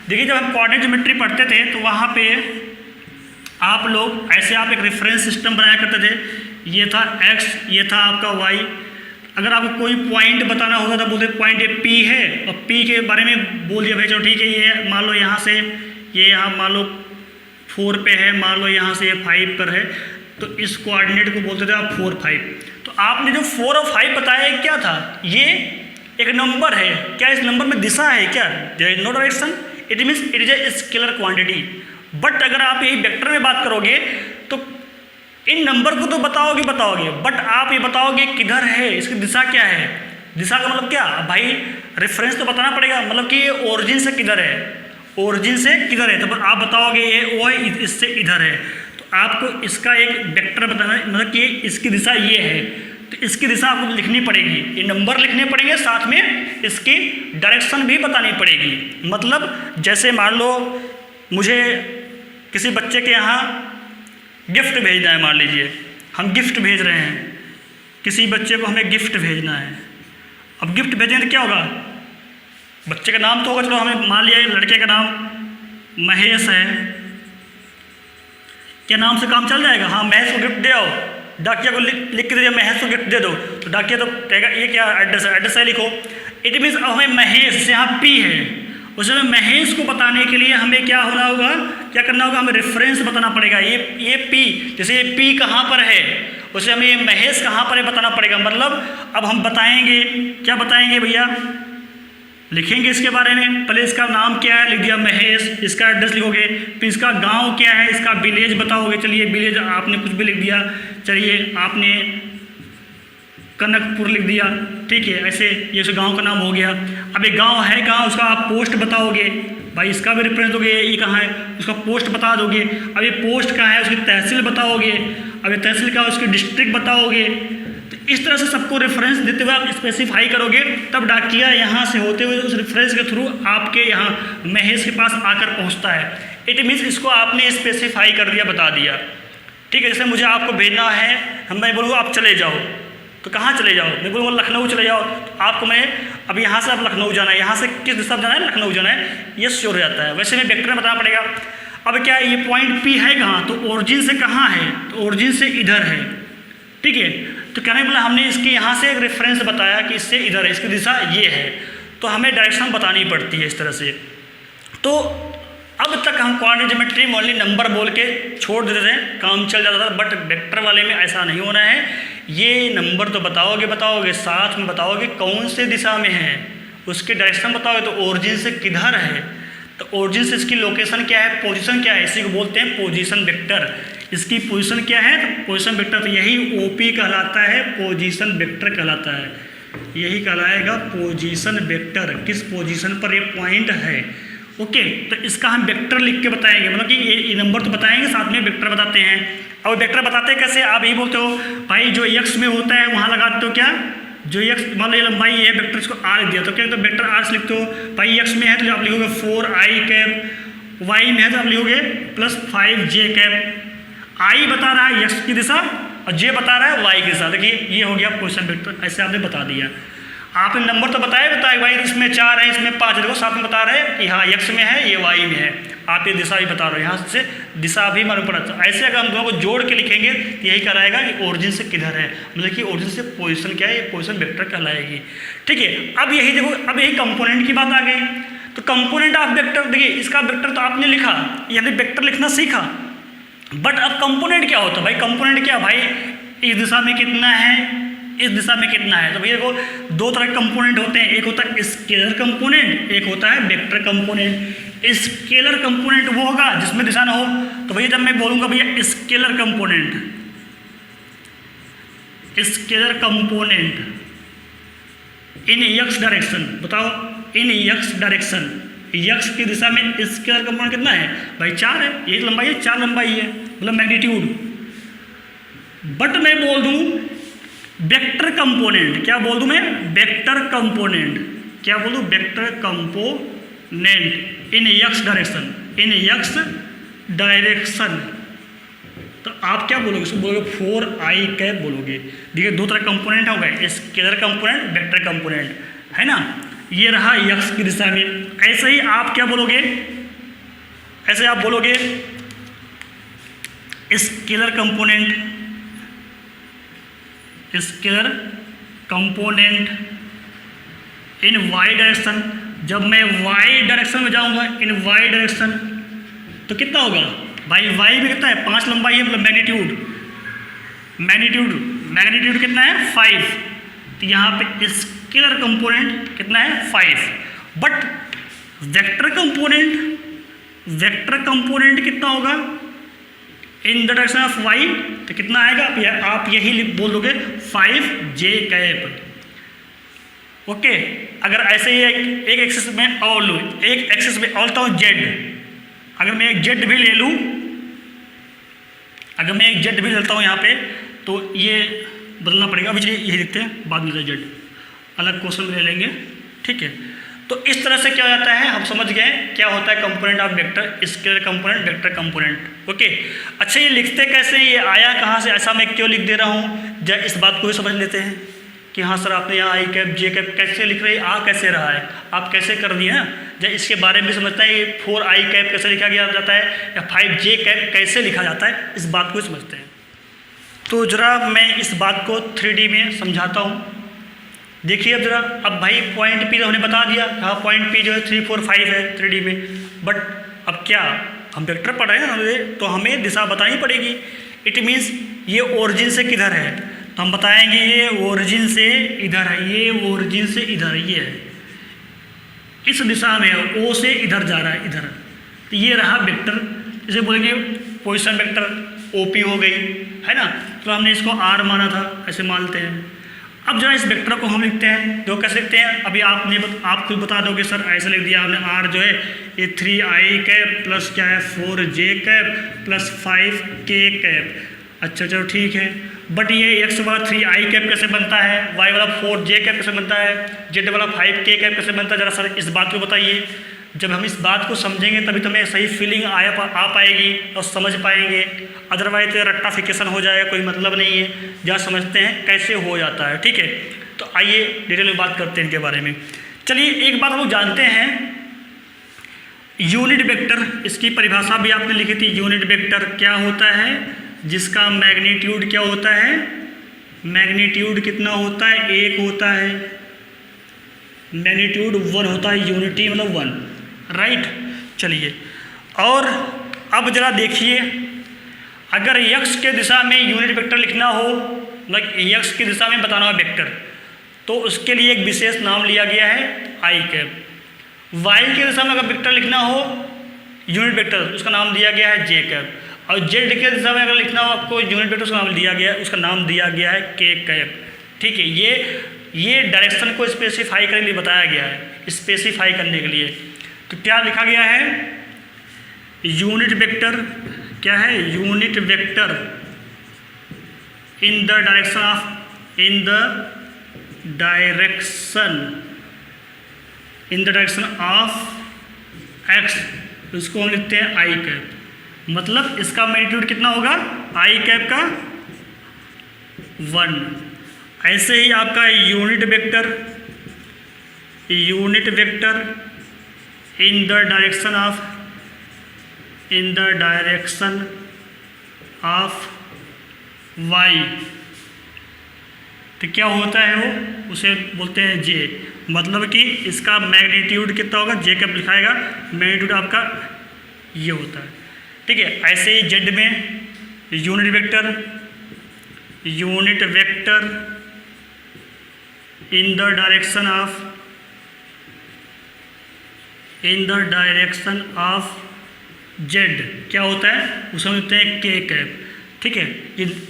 देखिए जब हम कोऑर्डिनेट ज्योमेट्री पढ़ते थे तो वहाँ पे आप लोग ऐसे आप एक रेफरेंस सिस्टम बनाया करते थे, ये था x, ये था आपका y। अगर आपको कोई पॉइंट बताना होता था, बोलते पॉइंट ये P है और P के बारे में बोल दिया भाई चलो ठीक है, ये मान लो यहाँ से ये यहाँ मान लो 4 पे है, मान लो यहाँ से ये 5 पर है, तो इस कोऑर्डिनेट को बोलते थे आप 4, 5। तो आपने जो 4 और 5 बताया क्या था, ये एक नंबर है, क्या इस नंबर में दिशा है क्या, there is no direction, it means it is a scalar quantity. But अगर आप यही वेक्टर में बात करोगे तो इन नंबर को तो बताओगे, बट आप ये बताओगे किधर है, इसकी दिशा क्या है। दिशा का मतलब क्या भाई, रेफरेंस तो बताना पड़ेगा, मतलब कि ये ओरिजिन से किधर है, तो आप बताओगे ये ओ है, इससे इधर है, तो आपको इसका एक वेक्टर बताना है, मतलब कि इसकी दिशा ये है, तो इसकी दिशा आपको लिखनी पड़ेगी, ये नंबर लिखने पड़ेंगे, साथ में इसकी डायरेक्शन भी बतानी पड़ेगी। मतलब जैसे मान लो मुझे किसी बच्चे के यहाँ गिफ्ट भेजना है, मान लीजिए हम गिफ्ट भेज रहे हैं, किसी बच्चे को हमें गिफ्ट भेजना है। अब गिफ्ट भेजेंगे तो क्या होगा, बच्चे का नाम तो होगा, चलो हमें मान लिया लड़के का नाम महेश है, क्या नाम से काम चल जाएगा, हाँ महेश को गिफ्ट दे आओ, डाकिया को लिख के दे, महेश को गिफ्ट दे दो, तो डाकिया तो कहेगा ये क्या एड्रेस है लिखो। इट मीन्स हमें महेश से यहाँ P है, उसमें महेश को बताने के लिए हमें क्या होना होगा, क्या करना होगा, हमें रेफरेंस बताना पड़ेगा। ये P, जैसे ये P कहाँ पर है, उसे हमें ये महेश कहाँ पर है बताना पड़ेगा। मतलब अब हम बताएंगे, क्या बताएंगे भैया, लिखेंगे इसके बारे में, पहले इसका नाम क्या है लिख दिया महेश, इसका एड्रेस लिखोगे, फिर इसका गांव क्या है, इसका विलेज बताओगे, चलिए विलेज आपने कुछ भी लिख दिया, चलिए आपने कनकपुर लिख दिया, ठीक है, ऐसे ये उस गांव का नाम हो गया। अब ये गांव है कहाँ, उसका आप पोस्ट बताओगे, भाई इसका भी रेफरेंस दोगे, ये कहाँ है उसका पोस्ट बता दोगे। अब ये पोस्ट कहाँ है, उसकी तहसील बताओगे, अब ये तहसील का उसकी डिस्ट्रिक्ट बताओगे। तो इस तरह से सबको रेफरेंस देते हुए आप स्पेसिफाई करोगे, तब डाकिया यहाँ से होते हुए उस रेफरेंस के थ्रू आपके यहाँ महेश के पास आकर पहुँचता है। इट मीन्स इसको आपने स्पेसिफाई कर दिया, बता दिया, ठीक है। जैसे मुझे आपको भेजना है, मैं बोलूँगा आप चले जाओ, तो कहाँ चले जाओ, मैं बोलूँगा लखनऊ चले जाओ, तो आपको मैं अब यहाँ से आप लखनऊ जाना है, यहाँ से किस दिशा जाना है, लखनऊ जाना है, ये श्योर हो जाता है। वैसे में वेक्टर में बताना पड़ेगा। अब क्या है, ये पॉइंट P है कहाँ, तो ओरिजिन से कहाँ है, तो ओरिजिन से इधर है, ठीक है। तो कहने मतलब हमने इसके यहाँ से एक रेफरेंस बताया कि इससे इधर है, इसकी दिशा ये है, तो हमें डायरेक्शन बतानी पड़ती है इस तरह से। तो अब तक हम कोऑर्डिनेट ज्योमेट्री में ओनली नंबर बोल के छोड़ देते थे, काम चल जाता था, बट वेक्टर वाले में ऐसा नहीं होना है। ये नंबर तो बताओगे, साथ में बताओगे कौन से दिशा में है, उसके डायरेक्शन बताओगे, तो ओरिजिन से किधर है, तो ओरिजिन से इसकी लोकेशन क्या है, पोजीशन क्या है, इसी को बोलते हैं पोजीशन वेक्टर। इसकी पोजीशन क्या है, तो पोजीशन वेक्टर, तो यही ओपी कहलाता है, पोजीशन वेक्टर कहलाता है, यही कहलाएगा पोजीशन वेक्टर, किस पोजीशन पर ये पॉइंट है। ओके, तो इसका हम वेक्टर लिख के बताएंगे, मतलब कि ये नंबर तो बताएंगे, साथ में वेक्टर बताते हैं। और वेक्टर बताते हैं कैसे, आप यही बोलते हो भाई जो एक्स में होता है वहाँ लगाते हो क्या, जो एक्स मान लो ये लंबाई है, वेक्टर इसको आर दिया तो क्या, तो वेक्टर आर से लिखते हो। भाई एक्स में है तो आप लिखोगे 4i कैप, वाई में है तो आप लिखोगे +5j कैप। आई बता रहा है एक्स की दिशा और जे बता रहा है वाई की दिशा। देखिए ये हो गया पोजीशन वेक्टर, ऐसे आपने बता दिया। आपने नंबर तो बताया भाई इसमें 4 है, इसमें 5 है, देखो साथ में बता रहे हैं कि हाँ एक्स में है, ये वाई में है। आप ये दिशा भी बता रहे हो, यहाँ से दिशा भी मालूम पड़ा। तो ऐसे अगर हम दोनों को जोड़ के लिखेंगे तो यही कहलाएगा कि ओरिजिन से किधर है, मतलब कि ओरिजिन से पोजीशन क्या है, ये पोजीशन वेक्टर कहलाएगी। ठीक है, अब यही देखो, अब यही कंपोनेंट की बात आ गई। तो कंपोनेंट ऑफ वेक्टर, देखिए इसका वेक्टर तो आपने लिखा, यानी वेक्टर लिखना सीखा, बट अब कंपोनेंट क्या होता है भाई, कंपोनेंट क्या भाई, इस दिशा में कितना है, इस दिशा में कितना है। तो भैया देखो दो तरह के कंपोनेंट होते हैं, एक होता है स्केलर कंपोनेंट, एक होता है वेक्टर कंपोनेंट। स्केलर कंपोनेंट वो होगा जिसमें दिशा ना हो। तो भैया जब मैं बोलूँगा भैया स्केलर कंपोनेंट, स्केलर कंपोनेंट इन एक्स डायरेक्शन, बताओ इन एक्स डायरेक्शन, एक्स की दिशा में स्केलर कंपोनेंट कितना है भाई, 4 है, ये लंबाई है, 4 लंबाई है, मतलब मैग्नीट्यूड। बट मैं बोल दूँ वेक्टर कंपोनेंट, क्या बोल दूं मैं, वेक्टर कंपोनेंट, क्या बोल दूं, vector component in x direction, in x direction. तो आप क्या बोलोगे, उसको बोलोगे 4i कैप बोलोगे। देखिए दो तरह कंपोनेंट हो गए, स्केलर कंपोनेंट, वेक्टर कंपोनेंट, है ना। ये रहा एक्स की दिशा में। ऐसे ही आप क्या बोलोगे, ऐसे आप बोलोगे scalar component, scalar component in Y direction. जब मैं वाई डायरेक्शन में जाऊंगा, इन वाई डायरेक्शन, तो कितना होगा भाई, वाई में कितना है, 5 लंबाई है, मतलब मैग्नीट्यूड, मैग्नीट्यूड, मैग्नीट्यूड कितना है 5। तो यहाँ पे स्केलर कंपोनेंट कितना है 5। But vector component, vector component कितना होगा in the direction of Y, तो कितना आएगा, आप यही बोल दोगे 5j कैप। ओके, अगर ऐसे ही एक एक्सिस में और लूँ, एक एक्सिस में और लेता हूँ जेड, अगर मैं एक जेड भी ले लूँ, अगर मैं एक जेड भी लेता हूँ यहाँ पे, तो ये बदलना पड़ेगा। अभी यही देखते हैं, बाद में जेड अलग क्वेश्चन में ले लेंगे, ठीक है। तो इस तरह से क्या हो जाता है, हम समझ गए क्या होता है component of vector, scalar component, vector component. Okay, अच्छा ये लिखते कैसे, ये आया कहाँ से, ऐसा मैं क्यों लिख दे रहा हूँ, जब इस बात को भी समझ लेते हैं कि हाँ सर आपने यहाँ आई कैप जे कैप कैसे लिख रहे हैं, आ कैसे रहा है, आप कैसे कर दिए ना, जब इसके बारे में भी समझता है, 4i कैप कैसे लिखा गया जाता है या 5j कैप कैसे लिखा जाता है, इस बात को समझते हैं। तो ज़रा मैं इस बात को 3D में समझाता हूँ। देखिए अब जरा, अब भाई पॉइंट पी तो हमने बता दिया, हाँ पॉइंट पी जो है 3, 4, 5 है 3D में, बट अब क्या हम वेक्टर पढ़ रहे हैं ना, तो हमें दिशा बतानी पड़ेगी। इट मीन्स ये ओरिजिन से किधर है, तो हम बताएंगे ये ओरिजिन से इधर है, ये ओरिजिन से इधर, ये है इस दिशा में, ओ से इधर जा रहा है, इधर। तो ये रहा वेक्टर, इसे बोलेंगे पोजीशन वेक्टर, OP हो गई, है ना। तो हमने इसको R माना था, ऐसे मानते हैं। अब जरा इस वेक्टर को हम लिखते हैं, जो कैसे लिखते हैं, अभी आप खुद बता दोगे सर ऐसे लिख दिया आपने, R जो है ये 3i कैप प्लस क्या है 4j cap plus 5k cap. अच्छा चलो ठीक है, बट ये x वाला 3i कैप कैसे बनता है, y वाला 4j कैप कैसे बनता है, z वाला 5k कैप कैसे बनता है, जरा सर इस बात को बताइए। जब हम इस बात को समझेंगे तभी तो हमें सही फीलिंग आ पाएगी और समझ पाएंगे, अदरवाइज तो रट्टाफिकेशन हो जाएगा, कोई मतलब नहीं है। जहाँ समझते हैं कैसे हो जाता है, ठीक है। तो आइए डिटेल में बात करते हैं इनके बारे में। चलिए एक बात हम लोग जानते हैं, यूनिट वेक्टर, इसकी परिभाषा भी आपने लिखी थी। यूनिट वेक्टर क्या होता है, जिसका मैग्नीट्यूड क्या होता है, मैग्नीट्यूड कितना होता है, 1 होता है। मैग्नीट्यूड 1 होता है, यूनिटी मतलब 1, राइट। चलिए, और अब जरा देखिए, अगर x के दिशा में यूनिट वेक्टर लिखना हो, मतलब x की दिशा में बताना हो वेक्टर, तो उसके लिए एक विशेष नाम लिया गया है आई कैप। y की दिशा में अगर वेक्टर लिखना हो यूनिट वेक्टर, उसका नाम दिया गया है जे कैप। और z की दिशा में अगर लिखना हो आपको यूनिट वेक्टर, उसका नाम दिया गया है के कैप। ठीक है, ये डायरेक्शन को स्पेसिफाई करने के लिए बताया गया है, स्पेसिफाई करने के लिए। तो क्या लिखा गया है, यूनिट वेक्टर, क्या है, unit vector in the direction of x, इसको हम लिखते हैं आई कैप। मतलब इसका मैग्नीट्यूड कितना होगा, आई कैप का 1। ऐसे ही आपका unit vector in the direction of Y, तो क्या होता है वो, उसे बोलते हैं जे। मतलब कि इसका मैग्नीट्यूड कितना होगा, जे कैप लिखाएगा, मैग्नीट्यूड आपका ये होता है। ठीक है, ऐसे ही जेड में unit vector in the direction of Z क्या होता है, उसे बोलते हैं के कैप। ठीक है,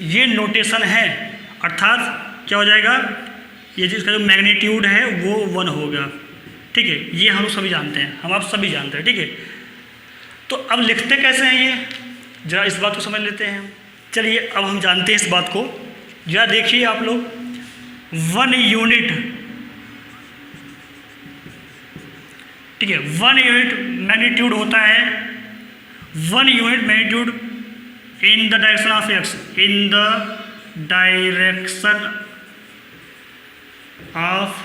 ये नोटेशन है, अर्थात क्या हो जाएगा, ये जिसका जो मैग्नीट्यूड है वो 1 होगा। ठीक है, ये हम लोग सभी जानते हैं, हम आप सभी जानते हैं। ठीक है, तो अब लिखते कैसे हैं ये, जरा इस बात को समझ लेते हैं। चलिए, अब हम जानते हैं इस बात को, जरा देखिए आप लोग, 1 यूनिट, ठीक है, 1 यूनिट मैग्नीट्यूड होता है, 1 unit magnitude in the direction of x, in the direction of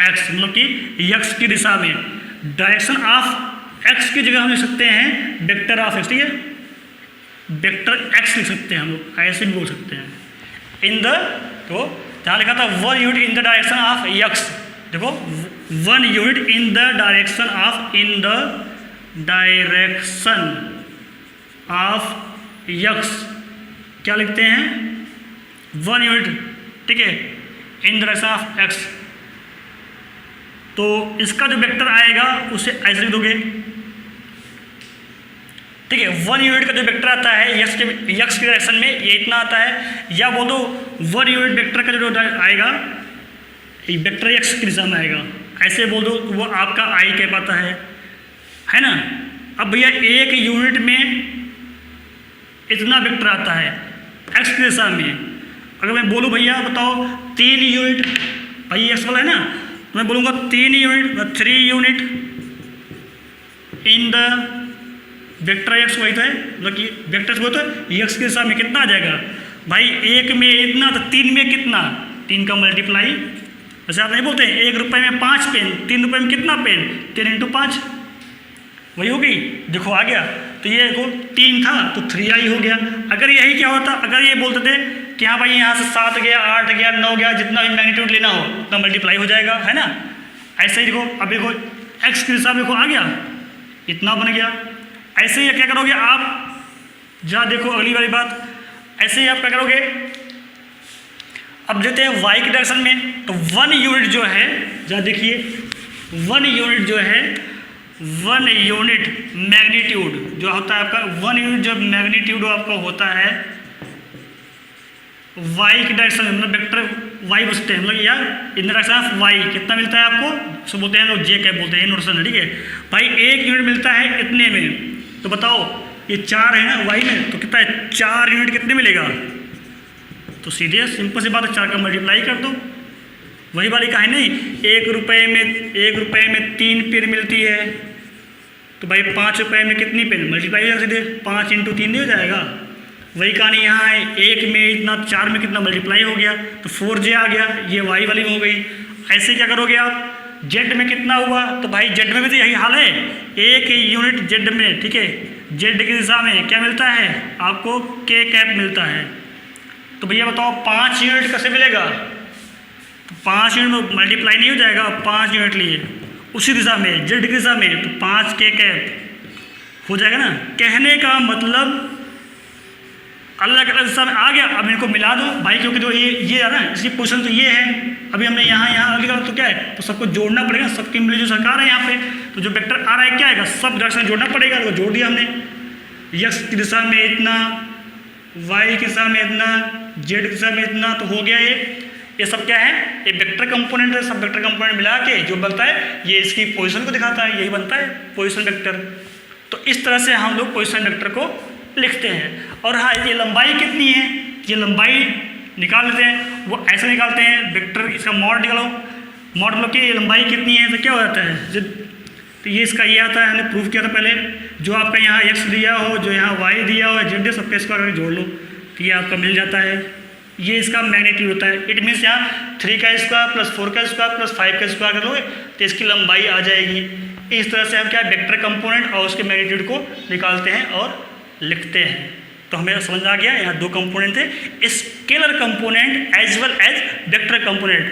x, मतलब कि एक्स की दिशा में, डायरेक्शन ऑफ एक्स की जगह हम लिख सकते हैं वेक्टर ऑफ एक्स। ठीक है, वेक्टर एक्स लिख सकते हैं हम लोग, ऐसे भी बोल सकते हैं। इन द, तो जहाँ लिखा था 1 unit in the direction of x, देखो 1 unit in the direction of x, क्या लिखते हैं, 1 यूनिट, ठीक है, इन द डायरेक्शन ऑफ एक्स। तो इसका जो वेक्टर आएगा उसे ऐसे लिख दोगे। ठीक है, 1 यूनिट का जो वेक्टर आता है यक्स की डायरेक्शन में, ये इतना आता है, या बोल दो 1 यूनिट वेक्टर का जो आएगा वेक्टर एक्स की दिशा में आएगा, ऐसे बोल दो, वो आपका आई कैप आता है ना। अब भैया 1 यूनिट में इतना वेक्टर आता है एक्स की दिशा में। अगर मैं बोलूँ भैया बताओ 3 यूनिट, भाई एक्स वाला है ना, तो मैं बोलूँगा 3 unit, 3 unit in the vector x, वही तो है, मतलब कि वेक्टर वो तो एक्स की दिशा में कितना आ जाएगा भाई, 1 में इतना, तो 3 में कितना, 3 का मल्टीप्लाई, वैसे आप नहीं बोलते 1 रुपये में 5 पेन, 3 रुपये में कितना पेन, 3 × 5, वही हो गई। देखो आ गया, तो ये देखो 3 था तो 3i हो गया। अगर यही क्या होता, अगर ये बोलते थे कि हाँ भाई यहाँ से 7 गया, 8 गया, 9 गया, जितना भी मैग्नीट्यूड लेना हो उतना मल्टीप्लाई हो जाएगा, है ना। ऐसे ही देखो, अब देखो एक्स की दिशा में देखो आ गया, इतना बन गया। ऐसे ही क्या करोगे आप, जहाँ देखो अगली वाली बात, ऐसे ही आप क्या करोगे, अब देते हैं वाई की डायरेक्शन में, तो 1 यूनिट जो है, जहाँ देखिए 1 यूनिट जो है, 1 यूनिट मैग्नीट्यूड जो होता है आपका, 1 यूनिट जो मैग्नीट्यूड आपका होता है वाई की डायरेक्शन में, मतलब वेक्टर वाई बचते हैं, मतलब यार इन डायरेक्शन ऑफ वाई कितना मिलता है आपको, सो बोलते हैं लोग जे कैप बोलते हैं, नोटेशन है। ठीक है भाई, 1 यूनिट मिलता है इतने में, तो बताओ ये 4 है ना वाई में, तो कितना है, 4 यूनिट कितने मिलेगा, तो सीधे सिंपल सी बात है 4 का मल्टीप्लाई कर दो, वही वाली का है नहीं। 1 रुपये में 3 पेन मिलती है, तो भाई 5 रुपये में कितनी पेन, मल्टीप्लाई हो जाएगा सीधे, 5 × 3 नहीं हो जाएगा। वही कहानी यहाँ है, 1 में इतना, 4 में कितना मल्टीप्लाई हो गया, तो 4j आ गया, ये वाई वाली में हो गई। ऐसे क्या करोगे आप, जेड में कितना हुआ, तो भाई जेड में भी तो यही हाल है, 1 यूनिट जेड में, ठीक है, जेड की दिशा में क्या मिलता है आपको, के कैप मिलता है। तो भैया बताओ 5 यूनिट कैसे मिलेगा, तो 5 यूनिट में मल्टीप्लाई नहीं हो जाएगा, 5 यूनिट लिए उसी दिशा में, जेड की दिशा में, तो 5 के कैप हो जाएगा ना। कहने का मतलब अलग अलग दिशा में आ गया। अब इनको मिला दो भाई, क्योंकि जो ये है ना, इसकी पोजीशन तो ये है, अभी हमने यहाँ लिखा तो क्या है, तो सबको जोड़ना पड़ेगा, सबकी मिली जो सरकार है यहाँ पे, तो जो वेक्टर आ रहा है क्या आएगा, सब डायरेक्शन जोड़ना पड़ेगा, तो जोड़ दिया हमने। एक्स की दिशा में इतना, वाई की दिशा में इतना, जेड की दिशा में इतना, तो हो गया ये सब क्या है, ये वेक्टर कंपोनेंट है। सब वेक्टर कंपोनेंट मिला के जो बनता है ये इसकी पोजीशन को दिखाता है, यही बनता है पोजीशन वेक्टर। तो इस तरह से हम लोग पोजीशन वेक्टर को लिखते हैं। और हाँ, ये लंबाई कितनी है, ये लंबाई निकाल लेते हैं, वो ऐसे निकालते हैं, वेक्टर इसका मॉड निकालो, मॉड मतलब कि लंबाई कितनी है, तो क्या हो जाता है, तो ये इसका ये आता है, हमने प्रूफ किया था पहले, जो आपका यहाँ x दिया हो, जो यहाँ y दिया हो, z सबके स्क्वायर जोड़ लो, तो ये आपका मिल जाता है। ये इसका मैग्नीट्यूड होता है। इट मीन्स यहाँ 3 का स्क्वायर प्लस 4 का स्क्वायर प्लस 5 का स्क्वायर करोगे तो इसकी लंबाई आ जाएगी। इस तरह से हम क्या वेक्टर कंपोनेंट और उसके मैग्नीट्यूड को निकालते हैं और लिखते हैं। तो हमें समझ आ गया, यहाँ 2 कंपोनेंट थे, scalar component as well as vector component.